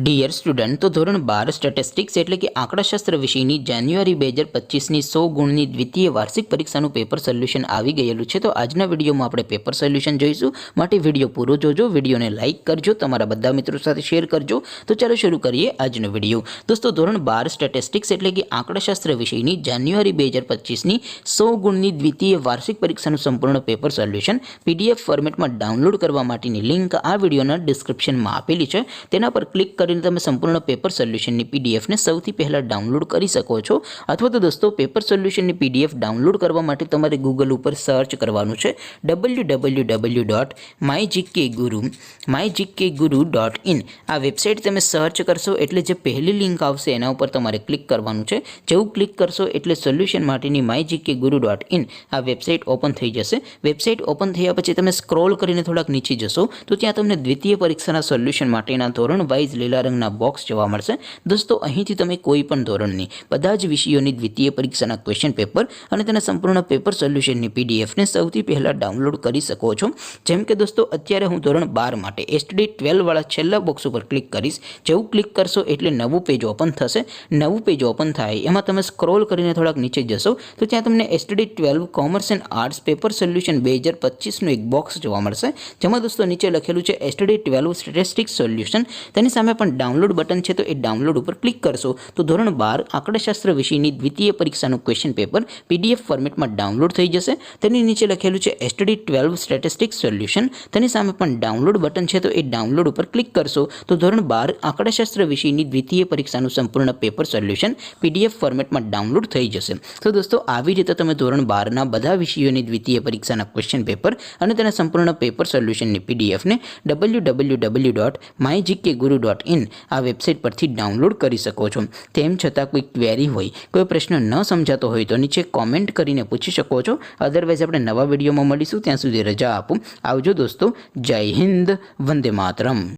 Dear student, તો ધોરણ 12 statistics એટલે કે આંકડાશાસ્ત્ર વિષયની જાન્યુઆરી 2025ની 100 ગુણની દ્વિતીય વાર્ષિક પરીક્ષાનું પેપર સોલ્યુશન આવી ગયેલું છે. તો આજના વિડીયોમાં આપણે પેપર સોલ્યુશન જોઈશું. માટે વિડીયો પૂરો જોજો, વિડીયોને લાઇક કરજો, તમારા બધા મિત્રો સાથે શેર કરજો. તો ચાલો શરૂ કરીએ આજનો વિડીયો. દોસ્તો, ધોરણ 12 સ્ટેટિસ્ટિક્સ એટલે કે આંકડાશાસ્ત્ર વિષયની જાન્યુઆરી 2025ની 100 ગુણની દ્વિતીય વાર્ષિક પરીક્ષાનું સંપૂર્ણ પેપર સોલ્યુશન પીડીએફ ફોર્મેટમાં ડાઉનલોડ કરવા માટેની લિંક આ વિડીયોના ડિસ્ક્રિપ્શનમાં આપેલી છે. તેના પર ક્લિક કરીને તમે સંપૂર્ણ પેપર સોલ્યુશનની પીડીએફને સૌથી પહેલાં ડાઉનલોડ કરી શકો છો. અથવા તો દોસ્તો, પેપર સોલ્યુશનની પીડીએફ ડાઉનલોડ કરવા માટે તમારે ગૂગલ ઉપર સર્ચ કરવાનું છે www.mygkguru.in. આ વેબસાઇટ તમે સર્ચ કરશો એટલે જે પહેલી લિંક આવશે એના ઉપર તમારે ક્લિક કરવાનું છે. જેવું ક્લિક કરશો એટલે સોલ્યુશન માટેની mygkguru.in આ વેબસાઇટ ઓપન થઈ જશે. વેબસાઇટ ઓપન થયા પછી તમે સ્ક્રોલ કરીને થોડાક નીચે જશો તો ત્યાં તમને દ્વિતીય પરીક્ષાના સોલ્યુશન માટેના ધોરણ વાઇઝ લીલા રંગના બોક્સ જોવા મળશે. દોસ્તો, અહીંથી તમે કોઈ પણ ધોરણની બધા જ વિષયોની દ્વિતીય પરીક્ષાના ક્વેશ્ચન પેપર અને તેના સંપૂર્ણ પેપર સોલ્યુશનની પીડીએફને સૌથી પહેલાં ડાઉનલોડ કરી શકો છો. જેમ કે દોસ્તો, અત્યારે હું ધોરણ 12 માટે એસટીડી 12 વાળા છેલ્લા બોક્સ ઉપર ક્લિક કરીશ. જેવું ક્લિક કરશો એટલે નવું પેજ ઓપન થશે. નવું પેજ ઓપન થાય એમાં તમે સ્ક્રોલ કરીને થોડાક નીચે જશો તો ત્યાં તમને STD 12 commerce and arts paper solution 2025નું એક બોક્સ જોવા મળશે. જેમાં દોસ્તો નીચે લખેલું છે એસટીડી 12 સ્ટેટિસ્ટિક્સ સોલ્યુશન. તેની સામે પણ ડાઉનલોડ બટન છે, તો એ ડાઉનલોડ ઉપર ક્લિક કરશો તો ધોરણ 12 આંકડાશાસ્ત્ર વિષયની દ્વિતીય પરીક્ષાનું ક્વેશ્ચન પેપર પીડીએફ ફોર્મેટમાં ડાઉનલોડ થઈ જશે. તેની નીચે લખેલું છે એસટીડી 12 સ્ટેટિસ્ટિક્સ સોલ્યુશન. તેની સામે પણ ડાઉનલોડ બટન છે, તો એ ડાઉનલોડ ઉપર ક્લિક કરશો તો ધોરણ 12 આંકડાશાસ્ત્ર વિષયની દ્વિતીય પરીક્ષાનું સંપૂર્ણ પેપર સોલ્યુશન પીડીએફ ફોર્મેટમાં ડાઉનલોડ થઈ જશે. તો દોસ્તો, આવી રીતે તમે ધોરણ 12ના બધા વિષયોની દ્વિતીય પરીક્ષાના ક્વેશ્ચન પેપર અને તેના સંપૂર્ણ પેપર સોલ્યુશનની પીડીએફને www.mygkguru.in આ વેબસાઇટ પરથી ડાઉનલોડ કરી શકો છો. તેમ છતાં કોઈ ક્વેરી હોય, કોઈ પ્રશ્ન ન સમજાતો હોય તો નીચે કોમેન્ટ કરીને પૂછી શકો છો. અદરવાઇઝ આપણે નવા વિડીયોમાં મળીશું. ત્યાં સુધી રજા આપો. આવજો દોસ્તો. જય હિન્દ. વંદે માતરમ.